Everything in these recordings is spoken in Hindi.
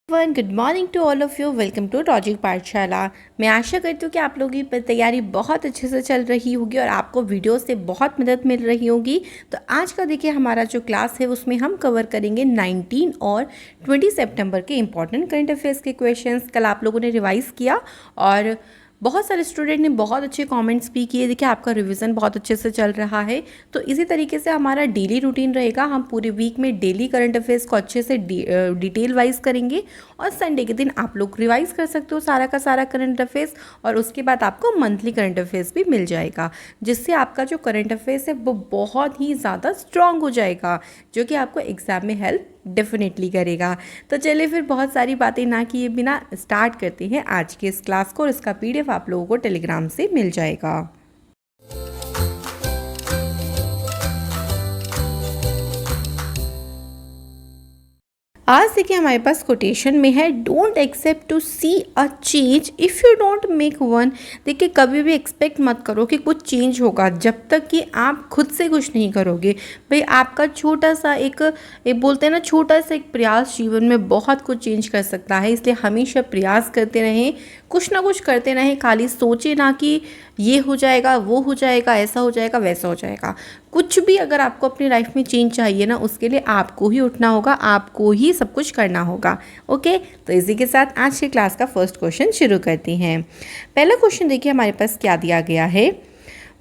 One good morning to all of you. Welcome to logic Pathshala. मैं आशा करती हूँ कि आप लोगों की तैयारी बहुत अच्छे से चल रही होगी और आपको वीडियो से बहुत मदद मिल रही होगी। तो आज का देखिए हमारा जो क्लास है उसमें हम कवर करेंगे 19 और 20 सितंबर के इंपॉर्टेंट करंट अफेयर्स के क्वेश्चंस। कल आप लोगों ने रिवाइज़ किया और बहुत सारे स्टूडेंट ने बहुत अच्छे कमेंट्स भी किए। देखिए आपका रिवीजन बहुत अच्छे से चल रहा है। तो इसी तरीके से हमारा डेली रूटीन रहेगा। हम पूरे वीक में डेली करंट अफेयर्स को अच्छे से डिटेल वाइज करेंगे और संडे के दिन आप लोग रिवाइज कर सकते हो सारा का सारा करंट अफेयर्स। और उसके बाद आपको मंथली करंट अफेयर्स भी मिल जाएगा, जिससे आपका जो करंट अफेयर्स है वो बहुत ही ज़्यादा स्ट्रांग हो जाएगा, जो कि आपको एग्जाम में हेल्प डेफिनेटली करेगा। तो चलिए फिर बहुत सारी बातें ना किए बिना स्टार्ट करते हैं आज के इस क्लास को। और इसका पीडीएफ आप लोगों को टेलीग्राम से मिल जाएगा। आज देखिए हमारे पास कोटेशन में है, don't accept to see a change if you don't make one. देखिए कभी भी एक्सपेक्ट मत करो कि कुछ चेंज होगा जब तक कि आप खुद से कुछ नहीं करोगे। भाई आपका छोटा सा एक बोलते हैं ना, छोटा सा एक प्रयास जीवन में बहुत कुछ चेंज कर सकता है। इसलिए हमेशा प्रयास करते रहें, कुछ ना कुछ करते रहें। खाली सोचे ना कि ये हो जाएगा, वो हो जाएगा, ऐसा हो जाएगा, वैसा हो जाएगा। कुछ भी अगर आपको अपनी लाइफ में चेंज चाहिए ना, उसके लिए आपको ही उठना होगा, आपको ही सब कुछ करना होगा। ओके, तो इसी के साथ आज के क्लास का फर्स्ट क्वेश्चन शुरू करते हैं। पहला क्वेश्चन देखिए हमारे पास क्या दिया गया है।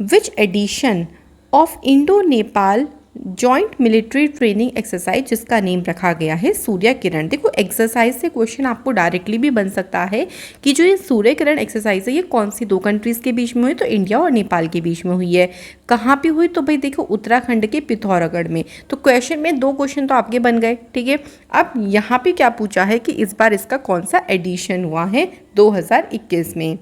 Which edition of Indo Nepal joint military training exercise, जिसका नेम रखा गया है सूर्य किरण। देखो एक्सरसाइज से क्वेश्चन आपको डायरेक्टली भी बन सकता है कि जो ये सूर्य किरण एक्सरसाइज है ये कौन सी दो कंट्रीज़ के बीच में हुई, तो इंडिया और नेपाल के बीच में हुई है। कहाँ पे हुई, तो भाई देखो उत्तराखंड के पिथौरागढ़ में। तो क्वेश्चन में दो क्वेश्चन तो आपके बन गए, ठीक है। अब यहाँ पे क्या पूछा है कि इस बार इसका कौन सा एडिशन हुआ है 2021 में।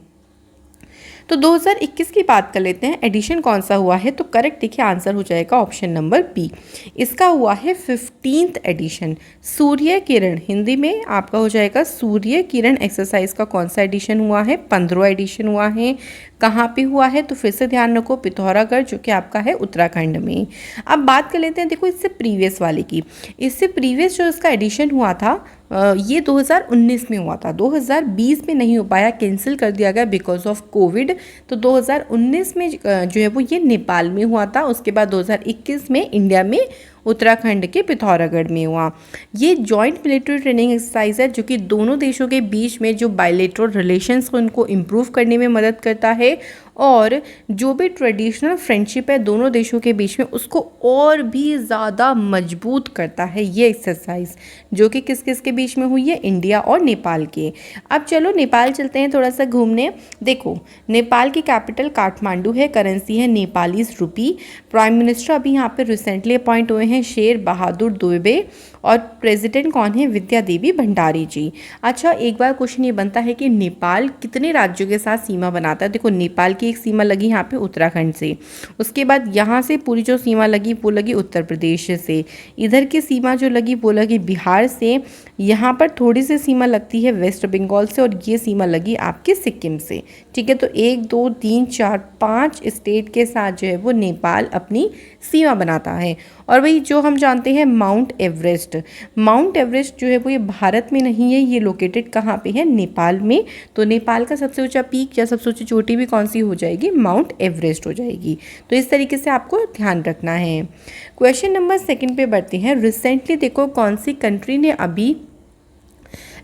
तो 2021 की बात कर लेते हैं, एडिशन कौन सा हुआ है। तो करेक्ट देखिए आंसर हो जाएगा ऑप्शन नंबर बी, इसका हुआ है 15th एडिशन। सूर्य किरण हिंदी में आपका हो जाएगा सूर्य किरण एक्सरसाइज का कौन सा एडिशन हुआ है, 15वां एडिशन हुआ है। कहाँ पे हुआ है, तो फिर से ध्यान रखो पिथौरागढ़, जो कि आपका है उत्तराखंड में। अब बात कर लेते हैं देखो इससे प्रीवियस वाले की। इससे प्रीवियस जो इसका एडिशन हुआ था ये 2019 में हुआ था। 2020 में नहीं हो पाया, कैंसिल कर दिया गया बिकॉज ऑफ कोविड। तो 2019 में जो है वो ये नेपाल में हुआ था। उसके बाद 2021 में इंडिया में उत्तराखंड के पिथौरागढ़ में हुआ। ये जॉइंट मिलिट्री ट्रेनिंग एक्सरसाइज है जो कि दोनों देशों के बीच में जो बायलेटरल रिलेशंस को उनको इम्प्रूव करने में मदद करता है और जो भी ट्रेडिशनल फ्रेंडशिप है दोनों देशों के बीच में उसको और भी ज़्यादा मजबूत करता है ये एक्सरसाइज, जो कि किस किस के बीच में हुई है, इंडिया और नेपाल के। अब चलो नेपाल चलते हैं थोड़ा सा घूमने। देखो नेपाल की कैपिटल काठमांडू है, करेंसी है नेपालीज रुपी। प्राइम मिनिस्टर अभी यहाँ पे रिसेंटली अपॉइंट हुए हैं शेर बहादुर दुबे और प्रेसिडेंट कौन है, विद्या देवी भंडारी जी। अच्छा एक बार क्वेश्चन ये बनता है कि नेपाल कितने राज्यों के साथ सीमा बनाता है। देखो नेपाल की एक सीमा लगी यहाँ पे उत्तराखंड से, उसके बाद यहाँ से पूरी जो सीमा लगी वो लगी उत्तर प्रदेश से, इधर की सीमा जो लगी वो लगी बिहार से, यहाँ पर थोड़ी सी सीमा लगती है वेस्ट बंगाल से और ये सीमा लगी आपके सिक्किम से। ठीक है, तो 1 2 3 4 5 स्टेट के साथ जो है वो नेपाल अपनी सीमा बनाता है। और वही जो हम जानते हैं माउंट एवरेस्ट, माउंट एवरेस्ट जो है वो ये भारत में नहीं है, ये लोकेटेड कहाँ पे है, नेपाल में। तो नेपाल का सबसे ऊंचा पीक या सबसे ऊंची चोटी भी कौन सी हो जाएगी, माउंट एवरेस्ट हो जाएगी। तो इस तरीके से आपको ध्यान रखना है। क्वेश्चन नंबर 2 पे बढ़ते हैं। रिसेंटली देखो कौन सी कंट्री ने अभी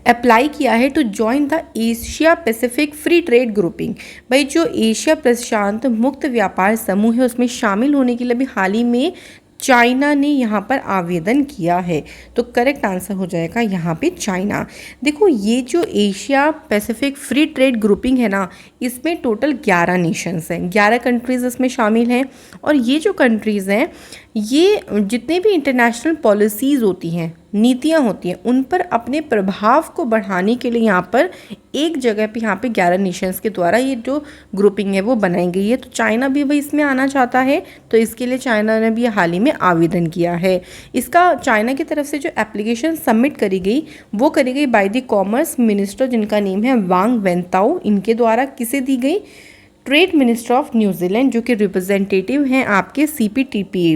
अप्लाई किया है to join the Asia Pacific free trade grouping. भाई जो एशिया प्रशांत मुक्त व्यापार समूह है उसमें शामिल होने के लिए अभी हाल ही में चाइना ने यहाँ पर आवेदन किया है। तो करेक्ट आंसर हो जाएगा यहाँ पे चाइना। देखो ये जो Asia Pacific free trade grouping है ना, इसमें टोटल 11 नेशंस हैं, 11 कंट्रीज़ इसमें शामिल हैं। और ये जो कंट्रीज़ हैं ये जितने भी इंटरनेशनल पॉलिसीज़ होती हैं, नीतियाँ होती हैं, उन पर अपने प्रभाव को बढ़ाने के लिए यहाँ पर एक जगह पे यहाँ पे 11 नेशंस के द्वारा ये जो ग्रुपिंग है वो बनाई गई है। तो चाइना भी भाई इसमें आना चाहता है, तो इसके लिए चाइना ने भी हाल ही में आवेदन किया है। इसका चाइना की तरफ से जो एप्लीकेशन सबमिट करी गई वो करी गई बाय द कॉमर्स मिनिस्टर, जिनका नेम है वांग वेंताओ। इनके द्वारा किसे दी गई, ट्रेड मिनिस्टर ऑफ न्यूजीलैंड, जो कि रिप्रेजेंटेटिव हैं आपके CPTPP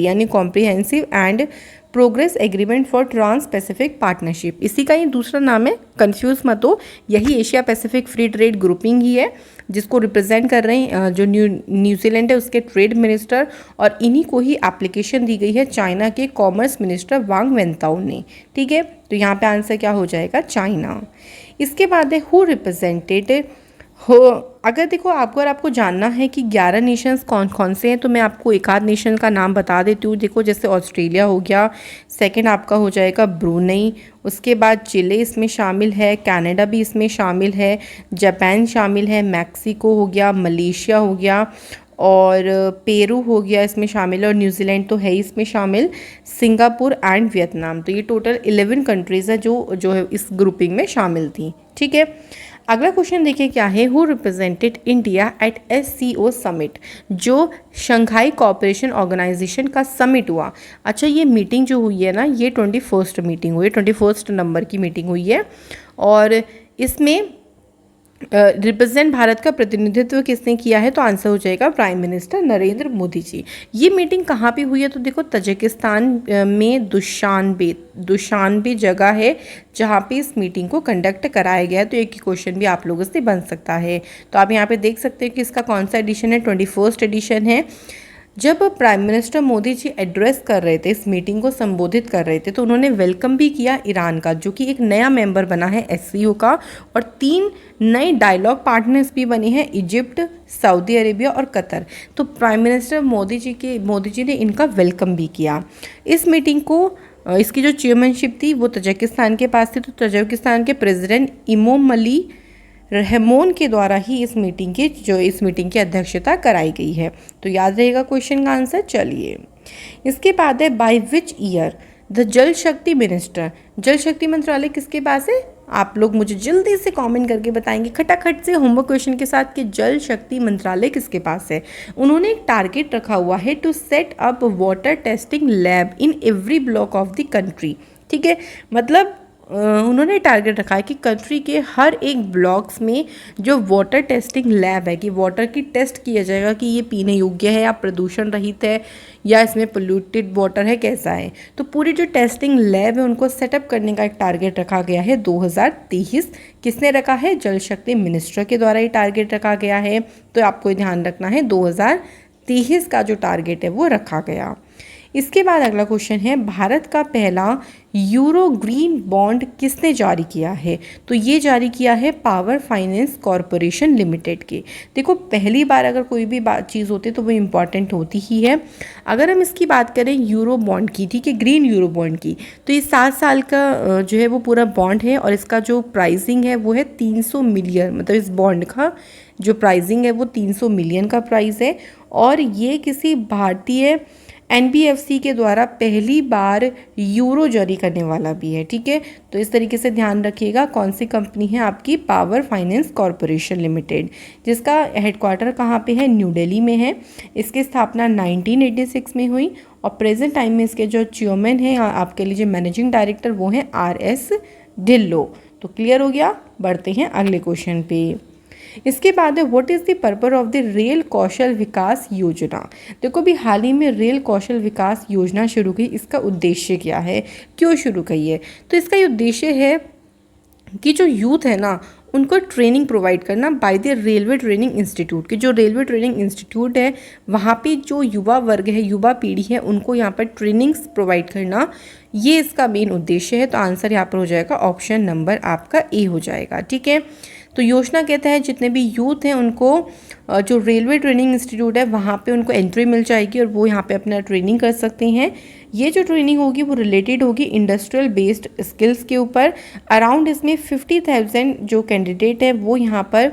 यानी comprehensive and progress agreement for trans Pacific partnership, इसी का ही दूसरा नाम है, कंफ्यूज मत हो, यही Asia Pacific free trade grouping ही है, जिसको रिप्रेजेंट कर रहे हैं जो न्यूजीलैंड है उसके ट्रेड मिनिस्टर, और इन्हीं को ही एप्लीकेशन दी गई है चाइना के कॉमर्स मिनिस्टर वांग वेंताओ ने। ठीक है, तो यहाँ पे आंसर क्या हो जाएगा, चाइना। इसके बाद है हु रिप्रेजेंटेड हो, अगर देखो आपको जानना है कि 11 नेशंस कौन कौन से हैं, तो मैं आपको एक आध नेशन का नाम बता देती हूँ। देखो जैसे ऑस्ट्रेलिया हो गया, सेकंड आपका हो जाएगा ब्रूनेई, उसके बाद चिले इसमें शामिल है, कनाडा भी इसमें शामिल है, जापान शामिल है, मैक्सिको हो गया, मलेशिया हो गया, और पेरू हो गया इसमें शामिल, और न्यूजीलैंड तो है ही इसमें शामिल, सिंगापुर एंड वियतनाम। तो ये टोटल 11 कंट्रीज़ है जो है इस ग्रुपिंग में शामिल थी। ठीक है, अगला क्वेश्चन देखिए क्या है, who represented India at SCO summit, जो शंघाई कोऑपरेशन ऑर्गेनाइजेशन का समिट हुआ। अच्छा, ये मीटिंग जो हुई है ना, ये 21st मीटिंग हुई है, 21 नंबर की मीटिंग हुई है, और इसमें रिप्रेजेंट भारत का प्रतिनिधित्व किसने किया है, तो आंसर हो जाएगा प्राइम मिनिस्टर नरेंद्र मोदी जी। ये मीटिंग कहाँ पे हुई है, तो देखो तजिकिस्तान में दुशानबे जगह है जहाँ पे इस मीटिंग को कंडक्ट कराया गया है। तो एक क्वेश्चन भी आप लोगों से बन सकता है। तो आप यहाँ पे देख सकते हैं कि इसका कौन सा एडिशन है, 21st एडिशन है। जब prime minister Modi ji address कर रहे थे, इस मीटिंग को संबोधित कर रहे थे, तो उन्होंने वेलकम भी किया ईरान का, जो कि एक नया मेंबर बना है SCO का, और 3 नए डायलॉग पार्टनर्स भी बने हैं, इजिप्ट, सऊदी अरेबिया और कतर। तो प्राइम मिनिस्टर मोदी जी ने इनका वेलकम भी किया। इस मीटिंग को इसकी जो चेयरमैनशिप थी वो तजिकिस्तान के पास थी, तो तजिकिस्तान के प्रेसिडेंट इमोमली रहमोन के द्वारा ही इस मीटिंग की अध्यक्षता कराई गई है। तो याद रहेगा क्वेश्चन का आंसर। चलिए, इसके बाद है बाय विच ईयर द जल शक्ति मिनिस्टर, जल शक्ति मंत्रालय किसके पास है, आप लोग मुझे जल्दी से कमेंट करके बताएंगे खटाखट से होमवर्क क्वेश्चन के साथ कि जल शक्ति मंत्रालय किसके पास है। उन्होंने एक टारगेट रखा हुआ है to set up water testing lab in every block of the country. ठीक है, मतलब उन्होंने टारगेट रखा है कि कंट्री के हर एक ब्लॉक्स में जो वाटर टेस्टिंग लैब है, कि वाटर की टेस्ट किया जाएगा कि ये पीने योग्य है या प्रदूषण रहित है या इसमें पोल्यूटेड वाटर है, कैसा है। तो पूरी जो टेस्टिंग लैब है उनको सेटअप करने का एक टारगेट रखा गया है 2023। किसने रखा है, जल शक्ति मिनिस्टर के द्वारा ये टारगेट रखा गया है। तो आपको ध्यान रखना है 2023 का जो टारगेट है वो रखा गया। इसके बाद अगला क्वेश्चन है, भारत का पहला यूरो ग्रीन बॉन्ड किसने जारी किया है, तो ये जारी किया है पावर फाइनेंस कॉरपोरेशन लिमिटेड के। देखो पहली बार अगर कोई भी चीज़ होती है तो वो इम्पॉर्टेंट होती ही है। अगर हम इसकी बात करें यूरो बॉन्ड की, ठीक है, ग्रीन यूरो बॉन्ड की, तो ये 7 साल का जो है वो पूरा बॉन्ड है, और इसका जो प्राइसिंग है वो है 300 मिलियन, मतलब इस बॉन्ड का जो प्राइसिंग है वो 300 मिलियन का प्राइस है, और ये किसी भारतीय NBFC के द्वारा पहली बार यूरो जारी करने वाला भी है। ठीक है, तो इस तरीके से ध्यान रखिएगा। कौन सी कंपनी है आपकी, पावर फाइनेंस कॉरपोरेशन लिमिटेड, जिसका हेडक्वार्टर कहाँ पे है, न्यू दिल्ली में है। इसकी स्थापना 1986 में हुई, और प्रेजेंट टाइम में इसके जो चेयरमैन हैं आपके लिए जो मैनेजिंग डायरेक्टर वो हैं RS ढिल्लो। तो क्लियर हो गया। बढ़ते हैं अगले क्वेश्चन पे। इसके बाद है what is the purpose of the rail Kaushal Vikas Yojana. देखो भी हाल ही में रेल कौशल विकास योजना शुरू की, इसका उद्देश्य क्या है, क्यों शुरू की है, तो इसका ये उद्देश्य है कि जो यूथ है ना उनको ट्रेनिंग प्रोवाइड करना by the railway training institute, कि जो रेलवे ट्रेनिंग इंस्टीट्यूट है वहाँ पे जो युवा वर्ग है, युवा पीढ़ी है, उनको यहाँ पर ट्रेनिंग्स प्रोवाइड करना, ये इसका मेन उद्देश्य है। तो आंसर यहाँ पर हो जाएगा ऑप्शन नंबर आपका ए हो जाएगा। ठीक है, तो योजना के तहत जितने भी यूथ हैं उनको जो रेलवे ट्रेनिंग इंस्टीट्यूट है वहाँ पे उनको एंट्री मिल जाएगी, और वो यहाँ पे अपना ट्रेनिंग कर सकते हैं। ये जो ट्रेनिंग होगी वो रिलेटेड होगी इंडस्ट्रियल बेस्ड स्किल्स के ऊपर। अराउंड इसमें 50,000 जो कैंडिडेट है वो यहाँ पर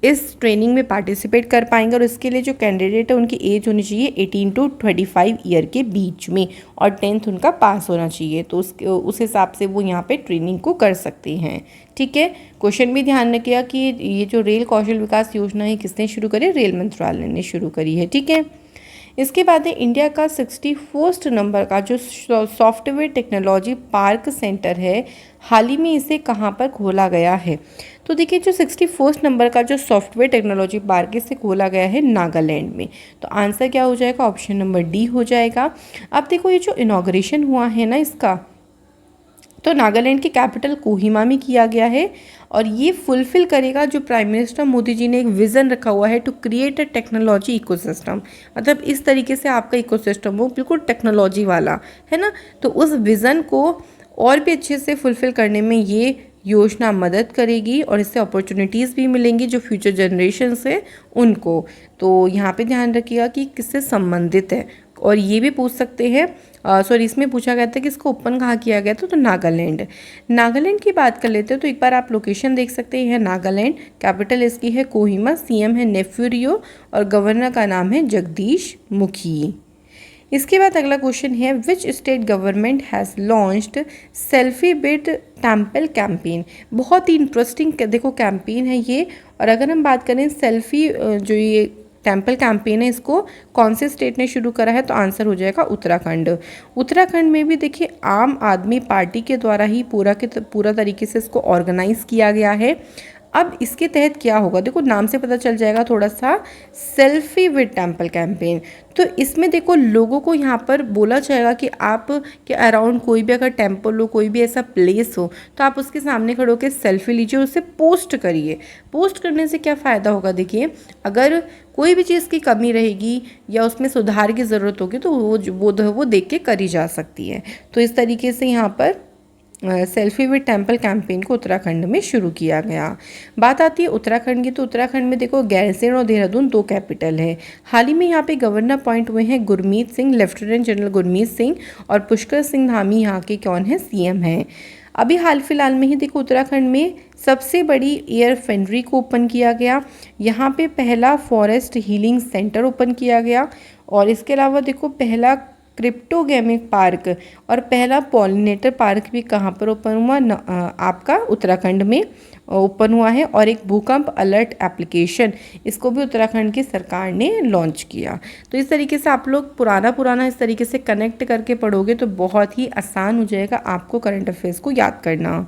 इस ट्रेनिंग में पार्टिसिपेट कर पाएंगे, और इसके लिए जो कैंडिडेट है उनकी एज होनी चाहिए 18 to 25 ईयर के बीच में, और 10th उनका पास होना चाहिए। तो उस हिसाब से वो यहाँ पे ट्रेनिंग को कर सकते हैं। ठीक है, क्वेश्चन भी ध्यान रखिएगा कि ये जो रेल कौशल विकास योजना है किसने शुरू करी, रेल मंत्रालय ने शुरू करी है। ठीक है, इसके बाद है इंडिया का 61st नंबर का जो सॉफ्टवेयर टेक्नोलॉजी पार्क सेंटर है, हाल ही में इसे कहाँ पर खोला गया है? तो देखिए जो 61st नंबर का जो सॉफ्टवेयर टेक्नोलॉजी पार्क इसे खोला गया है नागालैंड में। तो आंसर क्या हो जाएगा? ऑप्शन नंबर डी हो जाएगा। अब देखो ये जो इनॉग्रेशन हुआ है ना इसका, तो नागालैंड की कैपिटल कोहिमा में किया गया है और ये फुलफिल करेगा जो प्राइम मिनिस्टर मोदी जी ने एक विज़न रखा हुआ है to create a technology ecosystem. मतलब इस तरीके से आपका इकोसिस्टम हो बिल्कुल टेक्नोलॉजी वाला, है ना। तो उस विज़न को और भी अच्छे से फुलफिल करने में ये योजना मदद करेगी और इससे अपॉर्चुनिटीज़ भी मिलेंगी जो फ्यूचर जनरेशन है उनको। तो यहाँ पे ध्यान रखिएगा कि किससे संबंधित है। और ये भी पूछ सकते हैं, सॉरी इसमें पूछा गया था कि इसको ओपन कहाँ किया गया था, तो नागालैंड। नागालैंड की बात कर लेते हैं तो एक बार आप लोकेशन देख सकते हैं, नागालैंड, कैपिटल इसकी है कोहिमा, सीएम है नेफ्यूरियो और गवर्नर का नाम है जगदीश मुखी। इसके बाद अगला क्वेश्चन है which state government has launched selfie bid temple campaign. बहुत ही इंटरेस्टिंग देखो कैंपेन है ये। और अगर हम बात करें सेल्फी जो ये टेम्पल कैंपेन है इसको कौन से स्टेट ने शुरू करा है, तो आंसर हो जाएगा उत्तराखंड। उत्तराखंड में भी देखिए आम आदमी पार्टी के द्वारा ही पूरा तरीके से इसको ऑर्गेनाइज किया गया है। अब इसके तहत क्या होगा, देखो नाम से पता चल जाएगा थोड़ा सा, सेल्फी विद टेम्पल कैंपेन। तो इसमें देखो लोगों को यहाँ पर बोला जाएगा कि आप के अराउंड कोई भी अगर टेम्पल हो, कोई भी ऐसा प्लेस हो, तो आप उसके सामने खड़े होकर सेल्फी लीजिए और उसे पोस्ट करिए। पोस्ट करने से क्या फ़ायदा होगा, देखिए अगर कोई भी चीज़ की कमी रहेगी या उसमें सुधार की ज़रूरत होगी तो वो देख के करी जा सकती है। तो इस तरीके से यहाँ पर सेल्फी विद टेम्पल कैंपेन को उत्तराखंड में शुरू किया गया। बात आती है उत्तराखंड की, तो उत्तराखंड में देखो गैरसैंण और देहरादून दो कैपिटल है। हाल ही में यहाँ पे गवर्नर अपॉइंट हुए हैं गुरमीत सिंह, लेफ्टिनेंट जनरल गुरमीत सिंह, और पुष्कर सिंह धामी यहाँ के कौन है, सीएम हैं। अभी हाल फिलहाल में ही देखो उत्तराखंड में सबसे बड़ी एयर फेंड्री को ओपन किया गया। यहाँ पे पहला फॉरेस्ट हीलिंग सेंटर ओपन किया गया और इसके अलावा देखो पहला क्रिप्टोगेमिक पार्क और पहला पॉलिनेटर पार्क भी कहाँ पर ओपन हुआ, आपका उत्तराखंड में ओपन हुआ है। और एक भूकंप अलर्ट एप्लीकेशन, इसको भी उत्तराखंड की सरकार ने लॉन्च किया। तो इस तरीके से आप लोग पुराना इस तरीके से कनेक्ट करके पढ़ोगे तो बहुत ही आसान हो जाएगा आपको करंट अफेयर्स को याद करना।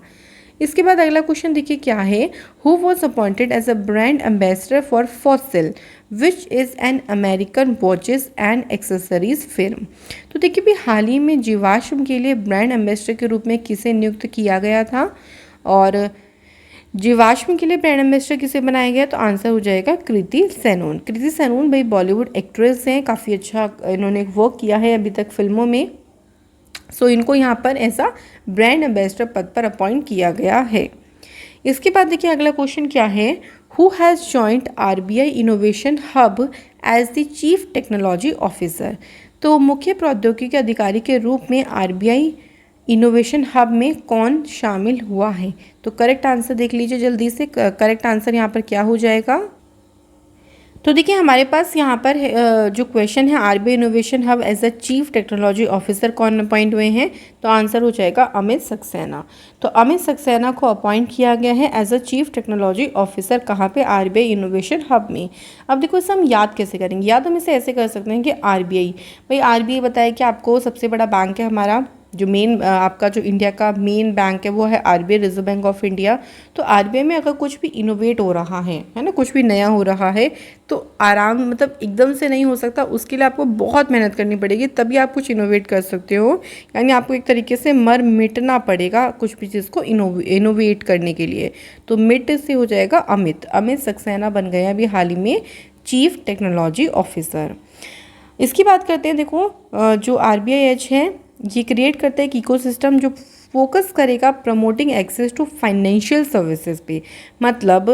इसके बाद अगला क्वेश्चन देखिए क्या है, who was appointed as a brand ambassador for Fossil which is an American watches and accessories firm. तो देखिए भी हाल ही में जीवाश्म के लिए ब्रांड एम्बेसडर के रूप में किसे नियुक्त किया गया था, और जीवाश्म के लिए ब्रांड एम्बेसडर किसे बनाया गया, तो आंसर हो जाएगा कृति सेनन। कृति सेनन भाई बॉलीवुड एक्ट्रेस हैं, काफ़ी अच्छा इन्होंने वर्क किया है अभी तक फिल्मों में। सो इनको यहाँ पर ऐसा ब्रांड एम्बेसडर पद पर अपॉइंट किया गया है। इसके बाद देखिए अगला क्वेश्चन क्या है, who has joined RBI innovation hub as the chief technology officer. तो मुख्य प्रौद्योगिकी अधिकारी के रूप में आरबीआई इनोवेशन हब में कौन शामिल हुआ है, तो करेक्ट आंसर देख लीजिए जल्दी से। करेक्ट आंसर यहाँ पर क्या हो जाएगा, तो देखिए हमारे पास यहाँ पर जो क्वेश्चन है RBI innovation hub as a chief technology officer कौन अपॉइंट हुए हैं, तो आंसर हो जाएगा अमित सक्सेना। तो अमित सक्सेना को अपॉइंट किया गया है as a chief technology officer, कहाँ पे, आरबीआई इनोवेशन हब में। अब देखो इसे हम याद कैसे करेंगे, याद हम इसे ऐसे कर सकते हैं कि आरबीआई, भाई आरबीआई बताया कि आपको सबसे बड़ा बैंक है हमारा, जो मेन आपका जो इंडिया का मेन बैंक है वो है RBI, reserve bank of India. तो आरबीआई में अगर कुछ भी इनोवेट हो रहा है ना, कुछ भी नया हो रहा है तो आराम मतलब एकदम से नहीं हो सकता, उसके लिए आपको बहुत मेहनत करनी पड़ेगी, तभी आप कुछ इनोवेट कर सकते हो। यानी आपको एक तरीके से मर मिटना पड़ेगा कुछ भी चीज़ को इनोवेट करने के लिए। तो मिट से हो जाएगा अमित। अमित सक्सेना बन गए अभी हाल ही में चीफ टेक्नोलॉजी ऑफिसर। इसकी बात करते हैं, देखो जो RBIH है ये क्रिएट करता है एक इकोसिस्टम जो फोकस करेगा promoting access to financial services पे। मतलब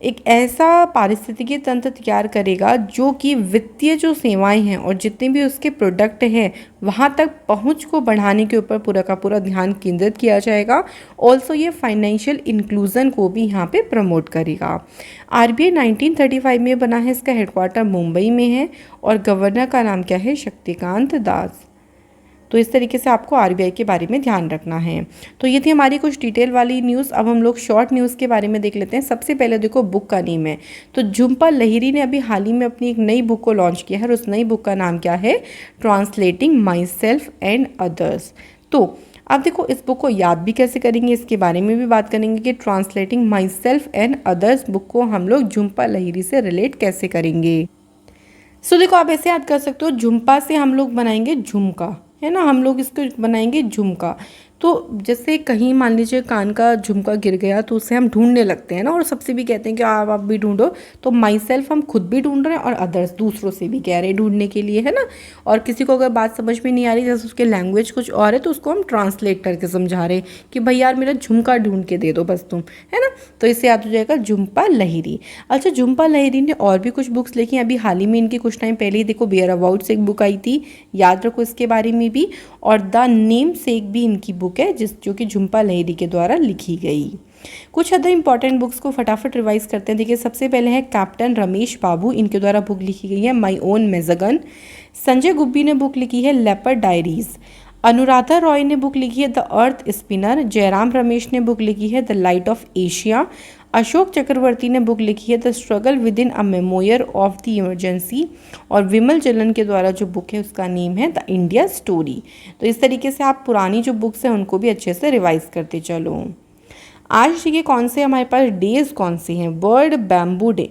एक ऐसा पारिस्थितिकी तंत्र तैयार करेगा जो कि वित्तीय जो सेवाएं हैं और जितने भी उसके प्रोडक्ट हैं वहाँ तक पहुँच को बढ़ाने के ऊपर पूरा का पूरा ध्यान केंद्रित किया जाएगा। ऑल्सो ये फाइनेंशियल इंक्लूजन को भी यहाँ पे प्रमोट करेगा। RBI 1935 में बना है, इसका हेडक्वार्टर मुंबई में है और गवर्नर का नाम क्या है, शक्तिकांत दास। तो इस तरीके से आपको आरबीआई के बारे में ध्यान रखना है। तो ये थी हमारी कुछ डिटेल वाली न्यूज़। अब हम लोग शॉर्ट न्यूज़ के बारे में देख लेते हैं। सबसे पहले देखो बुक का नेम है, तो झुम्पा लाहिरी ने अभी हाल ही में अपनी एक नई बुक को लॉन्च किया है और उस नई बुक का नाम क्या है, translating my self and others. तो अब देखो इस बुक को याद भी कैसे करेंगे, इसके बारे में भी बात करेंगे कि translating my self and others book को हम लोग झुम्पा लाहिरी से रिलेट कैसे करेंगे। सो देखो आप ऐसे याद कर सकते हो, झुम्पा से हम लोग बनाएंगे झुमका, है ना, हम लोग इसको बनाएंगे झुमका। तो जैसे कहीं मान लीजिए कान का झुमका गिर गया तो उसे हम ढूंढने लगते हैं ना, और सबसे भी कहते हैं कि आप भी ढूंढो। तो माई सेल्फ हम खुद भी ढूंढ रहे हैं और अदर्स दूसरों से भी कह रहे हैं ढूंढने के लिए, है ना। और किसी को अगर बात समझ में नहीं आ रही, जैसे उसके लैंग्वेज कुछ और है, तो उसको हम ट्रांसलेट करके समझा रहे हैं कि भाई यार मेरा झुमका ढूंढ के दे दो बस तुम, है ना। तो इससे याद हो जाएगा झुम्पा लाहिरी। अच्छा, झुम्पा लाहिरी ने और भी कुछ बुक्स लिखी हैं। अभी हाल ही में इनकी कुछ टाइम पहले ही देखो बेयर अबाउट से एक बुक आई थी, याद रखो इसके बारे में भी। और द नेम सेक भी इनकी बुक है जो कि झुम्पा लाहिरी के द्वारा लिखी गई। कुछ अदर इंपॉर्टेंट बुक्स को फटाफट रिवाइज करते हैं। देखिए सबसे पहले है कैप्टन रमेश बाबू, इनके द्वारा बुक लिखी गई है माई ओन मेजगन। संजय गुब्बी ने बुक लिखी है लेपर्ड डायरीज। अनुराधा रॉय ने बुक लिखी है the earth spinner. Jairam Ramesh ने बुक लिखी है the light of Asia. Ashok Chakravarti ने बुक लिखी है the struggle within a memoir of the emergency. और विमल जलन के द्वारा जो बुक है उसका नेम है द इंडिया स्टोरी। तो इस तरीके से आप पुरानी जो बुक्स हैं उनको भी अच्छे से रिवाइज करते चलो। आज देखिए कौन से हमारे पास डेज कौन से हैं। वर्ल्ड बैम्बू डे,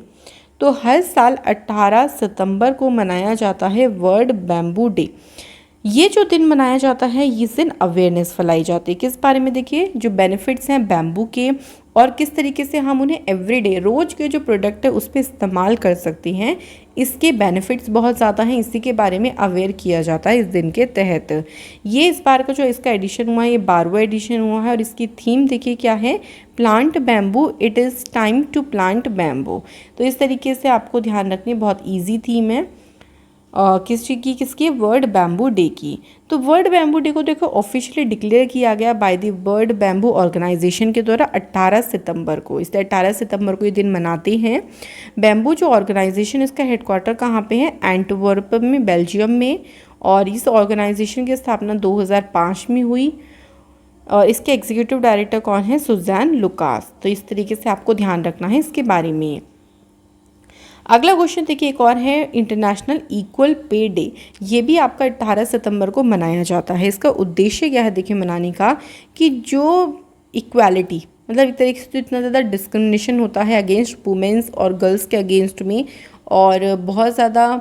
तो हर साल 18 सितंबर को मनाया जाता है वर्ल्ड बैम्बू डे। ये जो दिन मनाया जाता है, इस दिन अवेयरनेस फैलाई जाती है किस बारे में, देखिए जो बेनिफिट्स हैं बैम्बू के और किस तरीके से हम उन्हें एवरीडे रोज के जो प्रोडक्ट है उस पर इस्तेमाल कर सकते हैं, इसके बेनिफिट्स बहुत ज़्यादा हैं, इसी के बारे में अवेयर किया जाता है इस दिन के तहत। ये इस बार का जो इसका एडिशन हुआ है, ये 12वां एडिशन हुआ है और इसकी थीम देखिए क्या है, plant bamboo, it is time to plant bamboo. तो इस तरीके से आपको ध्यान रखनी, बहुत ईजी थीम है किस चीज़ की, किसकी, वर्ल्ड बैम्बू डे की। तो वर्ल्ड बैम्बू डे को देखो ऑफिशियली डिक्लेयर किया गया by the world bamboo organization के द्वारा 18 सितंबर को, इसलिए 18 सितंबर को ये दिन मनाते हैं। बैम्बू जो ऑर्गेनाइजेशन, इसका हेडक्वार्टर कहाँ पे है, एंटवर्प में, बेल्जियम में। और इस ऑर्गेनाइजेशन की स्थापना 2005 में हुई और इसके एग्जीक्यूटिव डायरेक्टर कौन है, सुजैन लुकास। तो इस तरीके से आपको ध्यान रखना है इसके बारे में। अगला क्वेश्चन देखिए एक और है, इंटरनेशनल इक्वल पे डे। ये भी आपका 18 सितंबर को मनाया जाता है। इसका उद्देश्य क्या है देखिए मनाने का, कि जो इक्वालिटी, मतलब एक तरीके से तो इतना ज़्यादा डिस्क्रिमिनेशन होता है अगेंस्ट वुमेंस और गर्ल्स के अगेंस्ट में, और बहुत ज़्यादा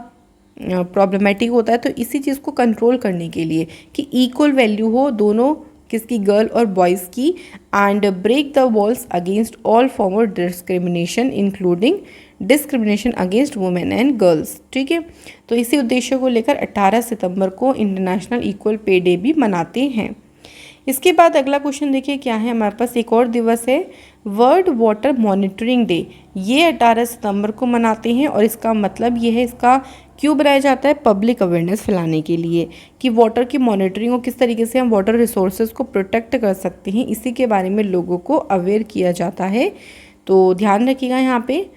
प्रॉब्लमेटिक होता है, तो इसी चीज़ को कंट्रोल करने के लिए कि इक्वल वैल्यू हो दोनों, किसकी, गर्ल और बॉयज़ की, and break the walls against all form of discrimination including discrimination against women and girls. ठीक है, तो इसी उद्देश्य को लेकर 18 सितंबर को इंटरनेशनल इक्वल पे डे भी मनाते हैं। इसके बाद अगला क्वेश्चन देखिए क्या है हमारे पास, एक और दिवस है वर्ल्ड वाटर मॉनिटरिंग डे। ये 18 सितंबर को मनाते हैं और इसका मतलब ये है, इसका क्यों बनाया जाता है, पब्लिक अवेयरनेस फैलाने के लिए कि वाटर की मॉनिटरिंग और किस तरीके से हम वाटर रिसोर्सेज को प्रोटेक्ट कर सकते हैं, इसी के बारे में लोगों को अवेयर किया जाता है। तो ध्यान रखिएगा यहाँ पे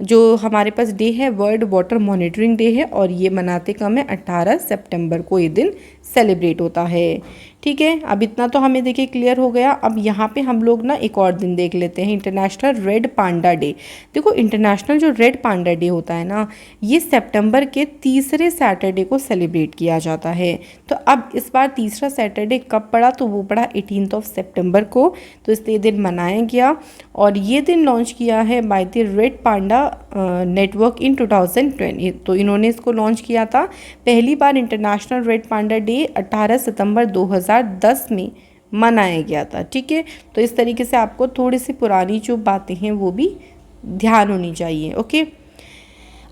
जो हमारे पास डे है वर्ल्ड वाटर मॉनिटरिंग डे है और ये मनाते कम है 18 सितंबर को ये दिन सेलिब्रेट होता है। ठीक है, अब इतना तो हमें देखिए क्लियर हो गया। अब यहाँ पे हम लोग ना एक और दिन देख लेते हैं, इंटरनेशनल रेड पांडा डे। देखो इंटरनेशनल जो रेड पांडा डे होता है ना, ये सितंबर के तीसरे सैटरडे को सेलिब्रेट किया जाता है। तो अब इस बार तीसरा सैटरडे कब पड़ा, तो वो पड़ा 18 सितंबर को, तो इसलिए दिन मनाया गया। और ये दिन लॉन्च किया है by the red panda network इन 2020। तो इन्होंने इसको लॉन्च किया था। पहली बार इंटरनेशनल रेड पांडा डे 18 सितंबर 2010 में मनाया गया था। ठीक है, तो इस तरीके से आपको थोड़ी सी पुरानी जो बातें हैं वो भी ध्यान होनी चाहिए। ओके,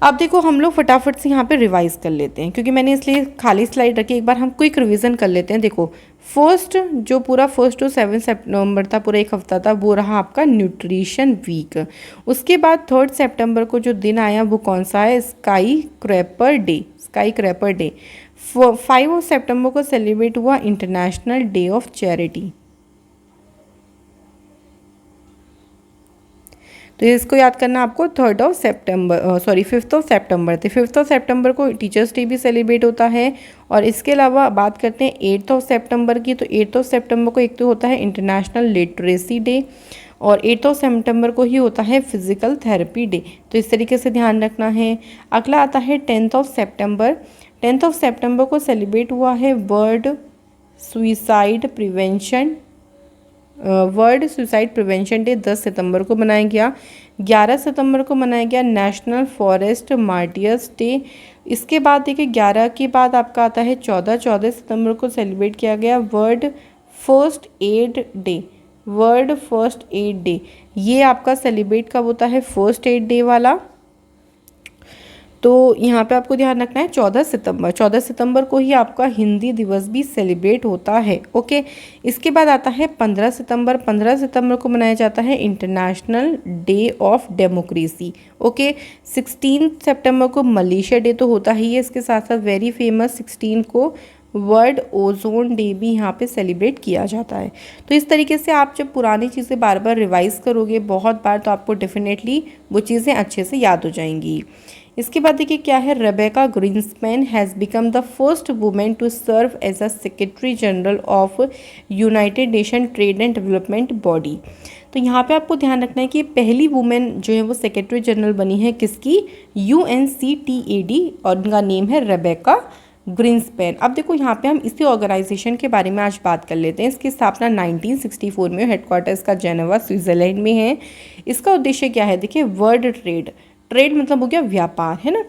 अब देखो हम लोग फटाफट से यहाँ पे रिवाइज कर लेते हैं, क्योंकि मैंने इसलिए खाली स्लाइड रखी, एक बार हम क्विक रिवीजन कर लेते हैं। देखो पूरा 1 to 7 सितंबर था, पूरा एक हफ्ता था, वो रहा आपका न्यूट्रिशन वीक। उसके बाद 3 सितंबर को जो दिन आया वो कौन सा है, स्काई क्रैपर डे। 5 सितंबर को सेलिब्रेट हुआ इंटरनेशनल डे ऑफ चैरिटी। तो इसको याद करना आपको 5th ऑफ सितंबर थे। 5th ऑफ सितंबर को टीचर्स डे भी सेलिब्रेट होता है। और इसके अलावा बात करते हैं 8th ऑफ सितंबर की, तो 8th ऑफ सितंबर को एक तो होता है इंटरनेशनल लिटरेसी डे और 8th ऑफ सितंबर को ही होता है फिजिकल थेरेपी डे। तो इस तरीके से ध्यान रखना है। अगला आता है 10th of September. 10th of सितंबर को सेलिब्रेट हुआ है वर्ल्ड सुसाइड प्रिवेंशन डे 10 सितंबर को मनाया गया। 11 सितंबर को मनाया गया नेशनल फॉरेस्ट मार्टियर्स डे। इसके बाद देखिए 11 के बाद आपका आता है 14 सितंबर को सेलिब्रेट किया गया वर्ल्ड फर्स्ट एड डे। ये आपका सेलिब्रेट कब होता है, फर्स्ट एड डे वाला। तो यहाँ पे आपको ध्यान रखना है 14 सितंबर को ही आपका हिंदी दिवस भी सेलिब्रेट होता है। ओके, इसके बाद आता है 15 सितंबर को मनाया जाता है international day of democracy. Okay, 16 सितंबर को मलेशिया डे तो होता ही है, इसके साथ साथ वेरी फेमस 16 को वर्ल्ड ओजोन डे भी यहाँ पे सेलिब्रेट किया जाता है। तो इस तरीके से आप जब पुरानी चीज़ें बार बार रिवाइज़ करोगे बहुत बार, तो आपको डेफिनेटली वो चीज़ें अच्छे से याद हो जाएंगी। इसके बाद देखिए क्या है, Rebecca Greenspan has become the first women to serve as a secretary general of United Nation trade and development body. तो यहाँ पे आपको ध्यान रखना है कि पहली वुमेन जो है वो सेक्रेटरी जनरल बनी है किसकी, UNCTAD, और उनका नेम है रेबेका ग्रीन्सपैन। अब देखो यहाँ पे हम इसी ऑर्गेनाइजेशन के बारे में आज बात कर लेते हैं। इसकी स्थापना 1964 में, हेडक्वार्टर इसका जेनेवा स्विट्जरलैंड में है। इसका उद्देश्य क्या है, देखिए वर्ल्ड ट्रेड मतलब हो गया व्यापार, है ना,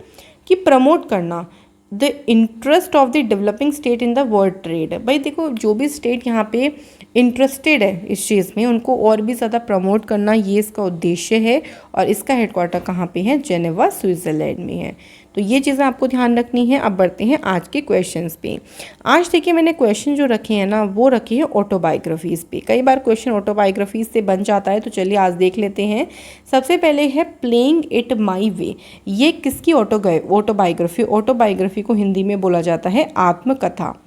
कि प्रमोट करना the interest of the developing state in the world trade. भाई देखो जो भी स्टेट यहाँ पे इंटरेस्टेड है इस चीज़ में, उनको और भी ज़्यादा प्रमोट करना, ये इसका उद्देश्य है। और इसका हेडक्वार्टर कहाँ पे है, जेनेवा स्विट्जरलैंड में है। तो ये चीज़ें आपको ध्यान रखनी है। अब बढ़ते हैं आज के क्वेश्चंस पे। आज देखिए मैंने क्वेश्चन जो रखे हैं ना, वो रखे हैं ऑटोबायोग्राफीज़ पे। कई बार क्वेश्चन ऑटोबायोग्राफीज़ से बन जाता है, तो चलिए आज देख लेते हैं। सबसे पहले है प्लेइंग इट माई वे। ये किसकी ऑटोबायोग्राफी को हिंदी में बोला जाता है आत्मकथा।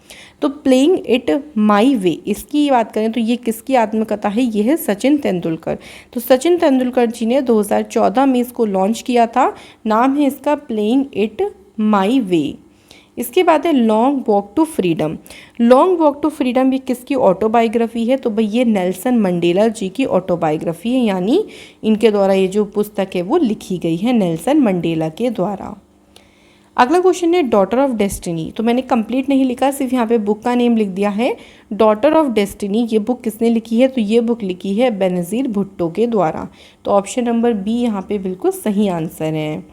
तो प्लेइंग इट माई वे, इसकी बात करें तो ये किसकी आत्मकथा है, ये है सचिन तेंदुलकर। तो सचिन तेंदुलकर जी ने 2014 में इसको लॉन्च किया था। नाम है इसका प्लेइंग इट माई वे। इसके बाद है long walk to freedom. Long walk to freedom ये किसकी ऑटोबायोग्राफी है, तो भाई ये नेल्सन मंडेला जी की ऑटोबायोग्राफी है, यानी इनके द्वारा ये जो पुस्तक है वो लिखी गई है नेल्सन मंडेला के द्वारा। अगला क्वेश्चन है डॉटर ऑफ डेस्टिनी। तो मैंने कंप्लीट नहीं लिखा, सिर्फ यहाँ पे बुक का नेम लिख दिया है डॉटर ऑफ डेस्टिनी। ये बुक किसने लिखी है, तो ये बुक लिखी है बेनज़ीर भुट्टो के द्वारा। तो ऑप्शन नंबर बी यहाँ पे बिल्कुल सही आंसर है।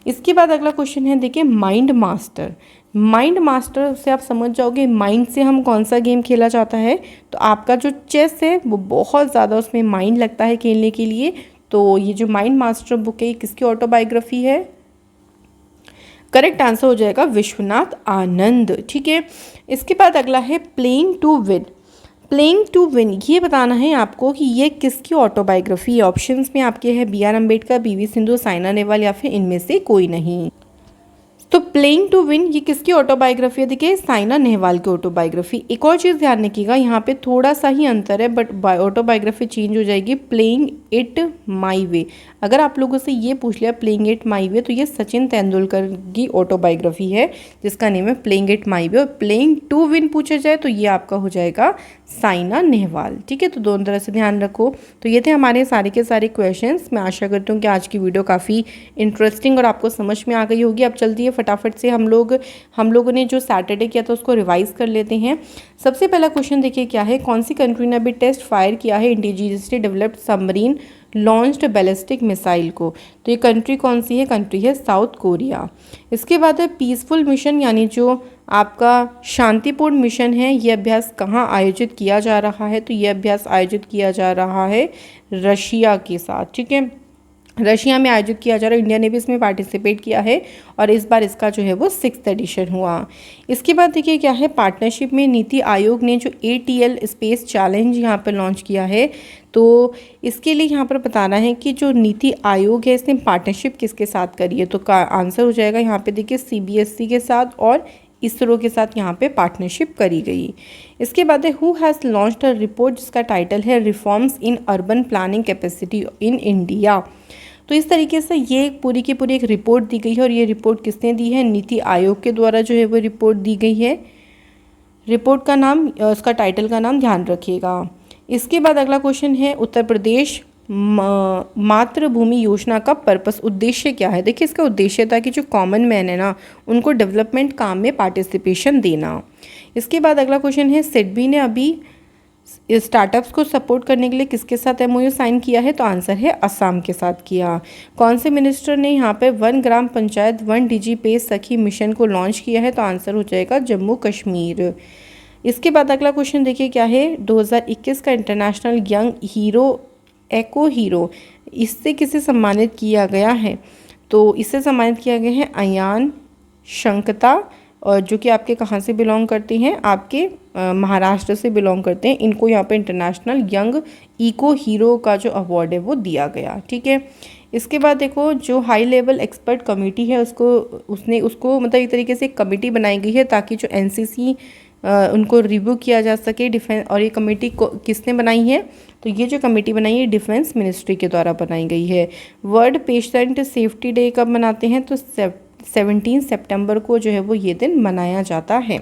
इसके बाद अगला क्वेश्चन है देखिए माइंड मास्टर। माइंड मास्टर से आप समझ जाओगे माइंड से हम कौन सा गेम खेला जाता है, तो आपका जो चेस है वो बहुत ज़्यादा उसमें माइंड लगता है खेलने के लिए। तो ये जो माइंड मास्टर बुक है ये किसकी ऑटोबायोग्राफी है, करेक्ट आंसर हो जाएगा विश्वनाथ आनंद। ठीक है, इसके बाद अगला है playing to win. Playing to win ये बताना है आपको कि ये किसकी ऑटोबायोग्राफी है। ऑप्शंस में आपके है BR अम्बेडकर, PV सिंधु, साइना नेहवाल या फिर इनमें से कोई नहीं। तो प्लेइंग टू विन ये किसकी ऑटोबायोग्राफी है, देखिए साइना नेहवाल की ऑटोबायोग्राफी। एक और चीज़ ध्यान रखिएगा, यहाँ पे थोड़ा सा ही अंतर है, बट ऑटोबायोग्राफी चेंज हो जाएगी। प्लेइंग इट माई वे, अगर आप लोगों से ये पूछ लिया प्लेइंग इट माई वे, तो ये सचिन तेंदुलकर की ऑटोबायोग्राफी है जिसका नेम है प्लेइंग इट माई वे। और प्लेइंग टू विन पूछा जाए तो ये आपका हो जाएगा साइना नेहवाल। ठीक है, तो दोनों तरह से ध्यान रखो। तो ये थे हमारे सारे के सारे क्वेश्चंस। मैं आशा करती हूँ कि आज की वीडियो काफ़ी इंटरेस्टिंग और आपको समझ में आ गई होगी। अब चलती है फटाफट से हम लोगों ने जो सैटरडे किया था उसको रिवाइज कर लेते हैं। सबसे पहला क्वेश्चन देखिए क्या है, कौन सी कंट्री ने अभी टेस्ट फायर किया है indigenously developed submarine launched ballistic missile को। तो ये कंट्री कौन सी है, कंट्री है साउथ कोरिया। इसके बाद है पीसफुल मिशन, यानी जो आपका शांतिपूर्ण मिशन है, ये अभ्यास कहाँ आयोजित किया जा रहा है, तो ये अभ्यास आयोजित किया जा रहा है रशिया के साथ। ठीक है, रशिया में आयोजित किया जा रहा है। इंडिया ने भी इसमें पार्टिसिपेट किया है और इस बार इसका जो है वो 6th एडिशन हुआ। इसके बाद देखिए क्या है, पार्टनरशिप में नीति आयोग ने जो ATL स्पेस चैलेंज यहाँ पर लॉन्च किया है। तो इसके लिए यहाँ पर बताना है कि जो नीति आयोग है इसने पार्टनरशिप किसके साथ करी है। तो का आंसर हो जाएगा यहाँ पे देखिए CBSE के साथ और इसरो के साथ यहाँ पे पार्टनरशिप करी गई। इसके बाद है who has launched a report जिसका टाइटल है reforms in urban planning capacity in India. तो इस तरीके से ये पूरी की पूरी एक रिपोर्ट दी गई है और ये रिपोर्ट किसने दी है, नीति आयोग के द्वारा जो है वो रिपोर्ट दी गई है। रिपोर्ट का नाम, उसका टाइटल का नाम ध्यान रखिएगा। इसके बाद अगला क्वेश्चन है उत्तर प्रदेश मातृभूमि योजना का पर्पस, उद्देश्य क्या है। देखिए इसका उद्देश्य था कि जो कॉमन मैन है ना उनको डेवलपमेंट काम में पार्टिसिपेशन देना। इसके बाद अगला क्वेश्चन है सिडबी ने अभी स्टार्टअप्स को सपोर्ट करने के लिए किसके साथ एमओयू साइन किया है, तो आंसर है असम के साथ किया। कौन से मिनिस्टर ने यहाँ पे 1 ग्राम पंचायत 1 डिजी पे सखी मिशन को लॉन्च किया है, तो आंसर हो जाएगा जम्मू कश्मीर। इसके बाद अगला क्वेश्चन देखिए क्या है, 2021 का इंटरनेशनल यंग हीरो एको हीरो इससे किसे सम्मानित किया गया है, तो इससे सम्मानित किया गया है अयान शंकता, और जो कि आपके कहाँ से बिलोंग करते हैं, आपके महाराष्ट्र से बिलोंग करते हैं। इनको यहाँ पे इंटरनेशनल यंग इको हीरो का जो अवार्ड है वो दिया गया। ठीक है, इसके बाद देखो जो हाई लेवल एक्सपर्ट कमेटी है उसको मतलब एक तरीके से एक कमेटी बनाई गई है ताकि जो एनसीसी उनको रिव्यू किया जा सके डिफेंस। और ये कमेटी को किसने बनाई है, तो ये जो कमेटी बनाई है डिफेंस मिनिस्ट्री के द्वारा बनाई गई है। वर्ल्ड पेशेंट सेफ्टी डे कब मनाते हैं, तो 17 सितंबर को जो है वो ये दिन मनाया जाता है।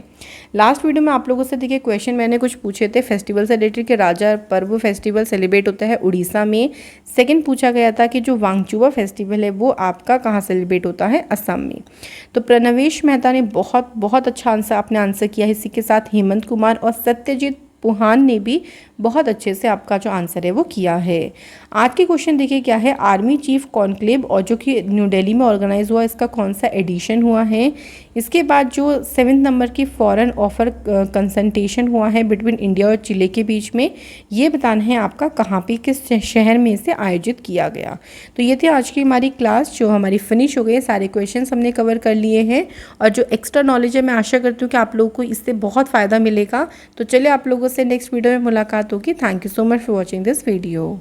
लास्ट वीडियो में आप लोगों से देखिए क्वेश्चन मैंने कुछ पूछे थे फेस्टिवल से रिलेटेड कि राजा पर्व फेस्टिवल सेलिब्रेट होता है उड़ीसा में। सेकंड पूछा गया था कि जो वांगचुआ फेस्टिवल है वो आपका कहाँ सेलिब्रेट होता है, असम में। तो प्रणवेश मेहता ने बहुत अच्छा आंसर किया है। इसी के साथ हेमंत कुमार और सत्यजीत पुहान ने भी बहुत अच्छे से आपका जो आंसर है वो किया है। आज के क्वेश्चन देखिए क्या है, आर्मी चीफ कॉन्क्लेव और जो कि न्यू दिल्ली में ऑर्गेनाइज हुआ इसका कौन सा एडिशन हुआ है। इसके बाद जो 7 नंबर की फॉरेन ऑफर कंसल्टेशन हुआ है बिटवीन इंडिया और चिले के बीच में, ये बताना है आपका कहाँ पे किस शहर में इसे आयोजित किया गया। तो ये थी आज की हमारी क्लास जो हमारी फिनिश हो गई। सारे क्वेश्चन हमने कवर कर लिए हैं और जो एक्स्ट्रा नॉलेज है मैं आशा करती हूँ कि आप लोगों को इससे बहुत फ़ायदा मिलेगा। तो चलिए आप लोगों से नेक्स्ट वीडियो में मुलाकात होगी। Thank you so much for watching this video.